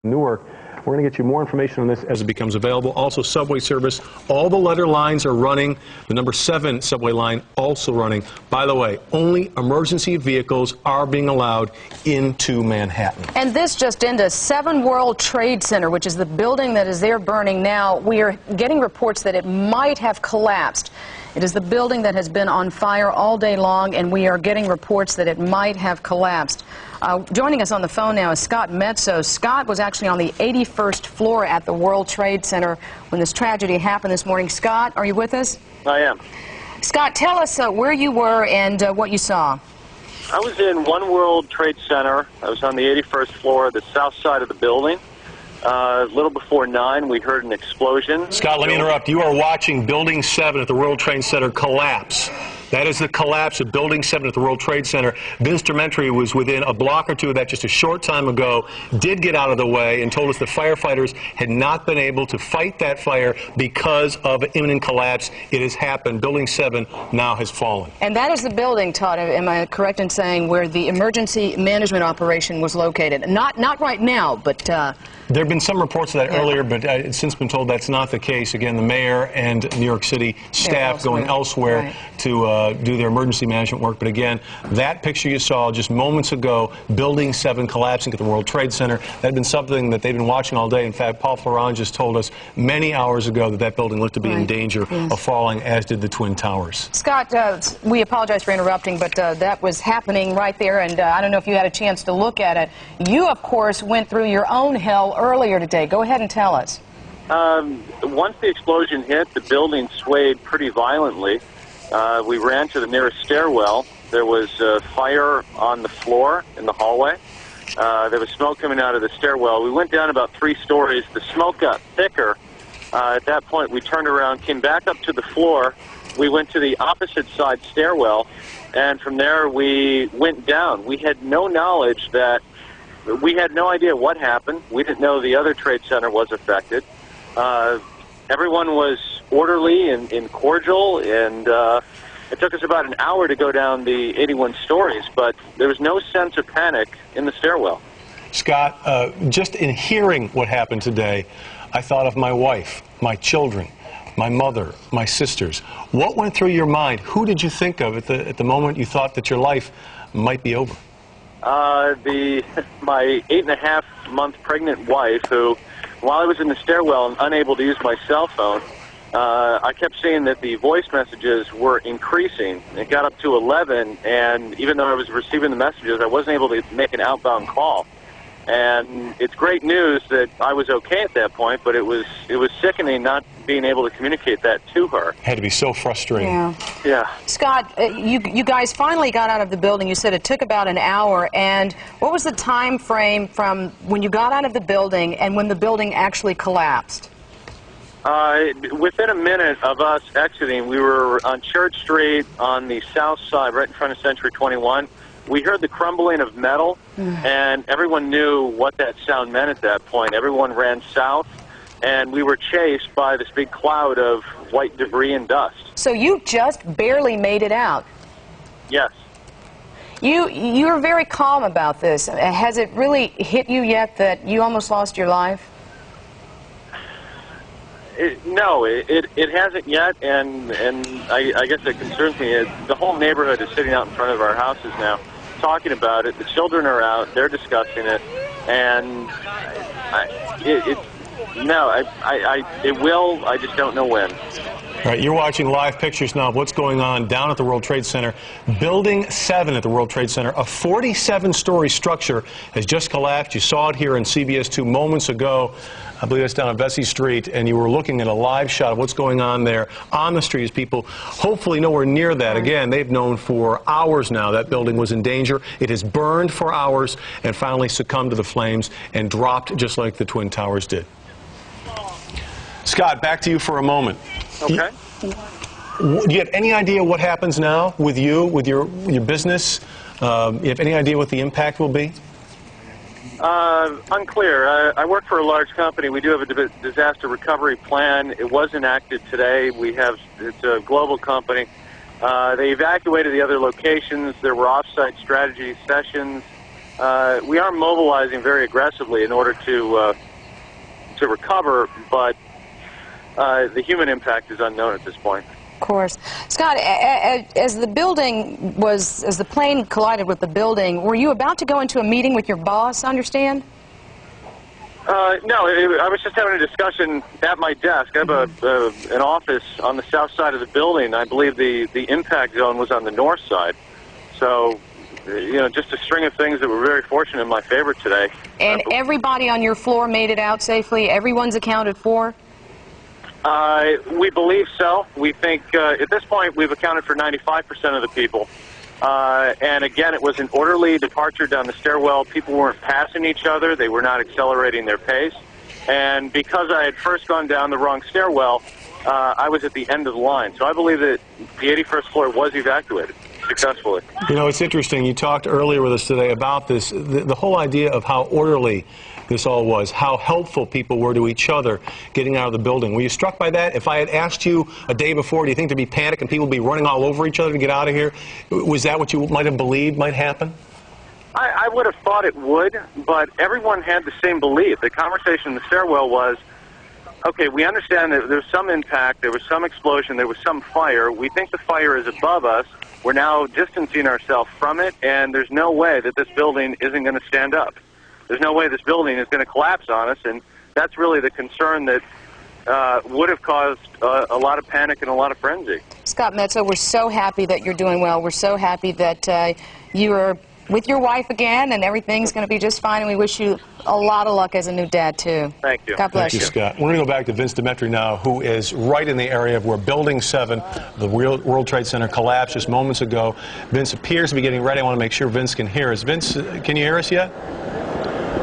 Newark. We're going to get you more information on this as it becomes available. Also, subway service. All the letter lines are running. The number 7 subway line also running. By the way, only emergency vehicles are being allowed into Manhattan. And this just into 7 World Trade Center, which is the building that is there burning now. We are getting reports that it might have collapsed. It is the building that has been on fire all day long, and we are getting reports that it might have collapsed. Joining us on the phone now is Scott Mezzo. Scott was actually on the 81st floor at the World Trade Center when this tragedy happened this morning. Scott, are you with us? I am. Scott, tell us where you were and what you saw. I was in One World Trade Center. I was on the 81st floor, the south side of the building. A little before 9, we heard an explosion. Scott, let me interrupt. You are watching Building 7 at the World Trade Center collapse. That is the collapse of Building 7 at the World Trade Center. Vince Dementri was within a block or two of that just a short time ago, did get out of the way, and told us the firefighters had not been able to fight that fire because of imminent collapse. It has happened. Building 7 now has fallen. And that is the building, Todd, am I correct in saying, where the emergency management operation was located? Not right now, but... There have been some reports of that earlier, but it's since been told that's not the case. Again, the mayor and New York City staff going elsewhere to do their emergency management work. But again, that picture you saw just moments ago, Building 7 collapsing at the World Trade Center, that had been something that they've been watching all day. In fact, Paul Florent just told us many hours ago that that building looked to be in danger of falling, as did the Twin Towers. Scott, we apologize for interrupting, but that was happening right there, and I don't know if you had a chance to look at it. You, of course, went through your own hell earlier today. Go ahead and tell us. Once the explosion hit, the building swayed pretty violently. We ran to the nearest stairwell. There was fire on the floor in the hallway. There was smoke coming out of the stairwell. We went down about 3 stories. The smoke got thicker. At that point, we turned around, came back up to the floor. We went to the opposite side stairwell, and from there we went down. We had no knowledge that we had no idea what happened. We didn't know the other trade center was affected. Everyone was orderly and cordial, and it took us about an hour to go down the 81 stories, but there was no sense of panic in the stairwell. Scott, just in hearing what happened today, I thought of my wife, my children, my mother, my sisters. What went through your mind? Who did you think of at the moment you thought that your life might be over? My 8.5-month pregnant wife, who, while I was in the stairwell and unable to use my cell phone, I kept seeing that the voice messages were increasing. It got up to 11, and even though I was receiving the messages, I wasn't able to make an outbound call. And it's great news that I was okay at that point, but it was sickening not being able to communicate that to her. Had to be so frustrating. Yeah. Scott, you guys finally got out of the building. You said it took about an hour. And what was the time frame from when you got out of the building and when the building actually collapsed? Within a minute of us exiting, we were on Church Street on the south side, right in front of Century 21. We heard the crumbling of metal, and everyone knew what that sound meant at that point. Everyone ran south, and we were chased by this big cloud of white debris and dust. So you just barely made it out. Yes. You're very calm about this. Has it really hit you yet that you almost lost your life? No, it hasn't yet, and I guess it concerns me. The whole neighborhood is sitting out in front of our houses now, talking about it. The children are out; they're discussing it, and it will. I just don't know when. All right, you're watching live pictures now of what's going on down at the World Trade Center. Building 7 at the World Trade Center, a 47-story structure, has just collapsed. You saw it here on CBS 2 moments ago. I believe it's down on Vesey Street, and you were looking at a live shot of what's going on there on the street as people hopefully nowhere near that. Again, they've known for hours now that building was in danger. It has burned for hours and finally succumbed to the flames and dropped just like the Twin Towers did. Scott, back to you for a moment. Okay. Do you have any idea what happens now with you, with your business? You have any idea what the impact will be? Unclear. I work for a large company. We do have a disaster recovery plan. It was enacted today. It's a global company. They evacuated the other locations. There were off-site strategy sessions. We are mobilizing very aggressively in order to recover, but the human impact is unknown at this point. Of course. Scott, as the plane collided with the building, were you about to go into a meeting with your boss, I understand? No, I was just having a discussion at my desk. I have an office on the south side of the building. I believe the impact zone was on the north side. So, you know, just a string of things that were very fortunate in my favor today. And everybody on your floor made it out safely? Everyone's accounted for? We believe so. We think at this point we've accounted for 95% of the people. And again, it was an orderly departure down the stairwell. People weren't passing each other. They were not accelerating their pace. And because I had first gone down the wrong stairwell, I was at the end of the line. So I believe that the 81st floor was evacuated successfully. You know, it's interesting. You talked earlier with us today about this, the whole idea of how orderly this all was, how helpful people were to each other getting out of the building. Were you struck by that? If I had asked you a day before, do you think there'd be panic and people would be running all over each other to get out of here? Was that what you might have believed might happen? I would have thought it would, but everyone had the same belief. The conversation in the stairwell was, okay, we understand that there's some impact, there was some explosion, there was some fire. We think the fire is above us. We're now distancing ourselves from it, and there's no way that this building isn't going to stand up. There's no way this building is going to collapse on us, and that's really the concern that would have caused a lot of panic and a lot of frenzy. Scott Metzo, we're so happy that you're doing well. We're so happy that you are with your wife again, and everything's going to be just fine, and we wish you a lot of luck as a new dad, too. Thank you. God bless you. Thank you, Scott. We're going to go back to Vince Demetri now, who is right in the area of where Building 7, the World Trade Center, collapsed just moments ago. Vince appears to be getting ready. I want to make sure Vince can hear us. Vince, can you hear us yet?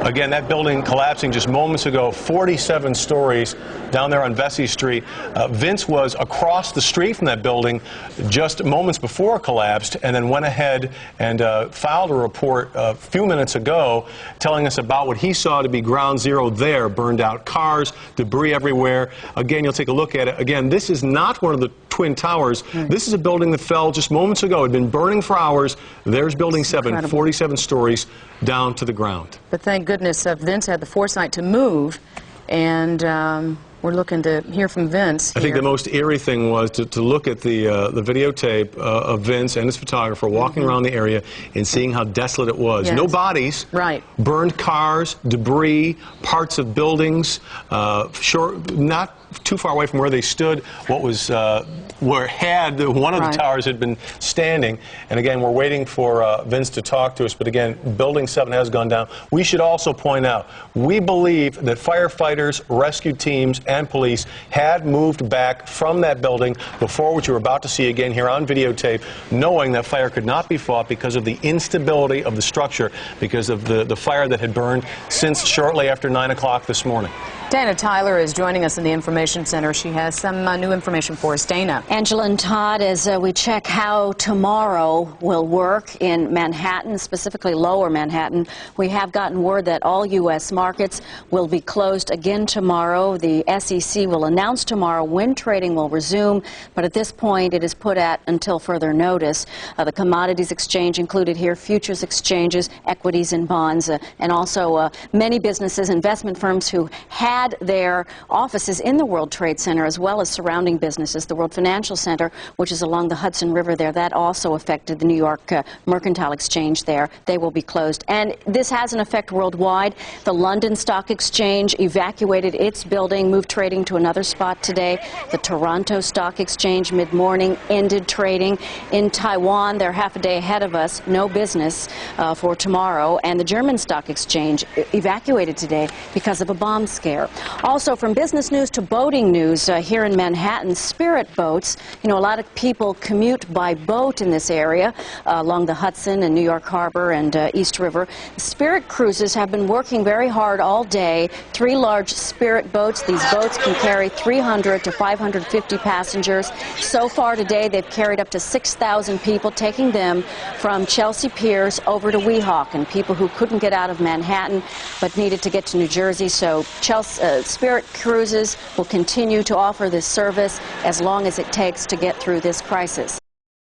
Again, that building collapsing just moments ago, 47 stories down there on Vesey Street. Vince was across the street from that building just moments before it collapsed, and then went ahead and filed a report a few minutes ago telling us about what he saw to be ground zero there. Burned out cars, debris everywhere. Again, you'll take a look at it. Again, this is not one of the Twin Towers. This is a building that fell just moments ago. It had been burning for hours. There's Building 7, incredible. 47 stories down to the ground. But thank goodness Vince had the foresight to move, and we're looking to hear from Vince here. I think the most eerie thing was to look at the videotape of Vince and his photographer walking around the area and seeing how desolate it was. Yes. No bodies, right. Burned cars, debris, parts of buildings, not too far away from where they stood, what was one of the towers had been standing. And again, we're waiting for Vince to talk to us, but again, Building 7 has gone down. We should also point out, we believe that firefighters, rescue teams, and police had moved back from that building before, what you're about to see again here on videotape, knowing that fire could not be fought because of the instability of the structure, because of the fire that had burned since shortly after 9 o'clock this morning. Dana Tyler is joining us in the Information Center. She has some new information for us. Dana. Angela and Todd, as we check how tomorrow will work in Manhattan, specifically Lower Manhattan, we have gotten word that all U.S. markets will be closed again tomorrow. The SEC will announce tomorrow when trading will resume, but at this point it is put at until further notice. The commodities exchange included here, futures exchanges, equities and bonds, and also many businesses, investment firms who had their offices in the World Trade Center, as well as surrounding businesses. The World Financial Center, which is along the Hudson River there, that also affected the New York Mercantile Exchange there. They will be closed. And this has an effect worldwide. The London Stock Exchange evacuated its building, moved trading to another spot today. The Toronto Stock Exchange mid-morning ended trading. In Taiwan, they're half a day ahead of us, no business for tomorrow. And the German Stock Exchange evacuated today because of a bomb scare. Also, from business news to boating news, here in Manhattan, Spirit boats. You know, a lot of people commute by boat in this area along the Hudson and New York Harbor and East River. Spirit cruises have been working very hard all day. 3 large Spirit boats. These boats can carry 300 to 550 passengers. So far today, they've carried up to 6,000 people, taking them from Chelsea Piers over to Weehawken, people who couldn't get out of Manhattan but needed to get to New Jersey. So Spirit Cruises will continue to offer this service as long as it takes to get through this crisis.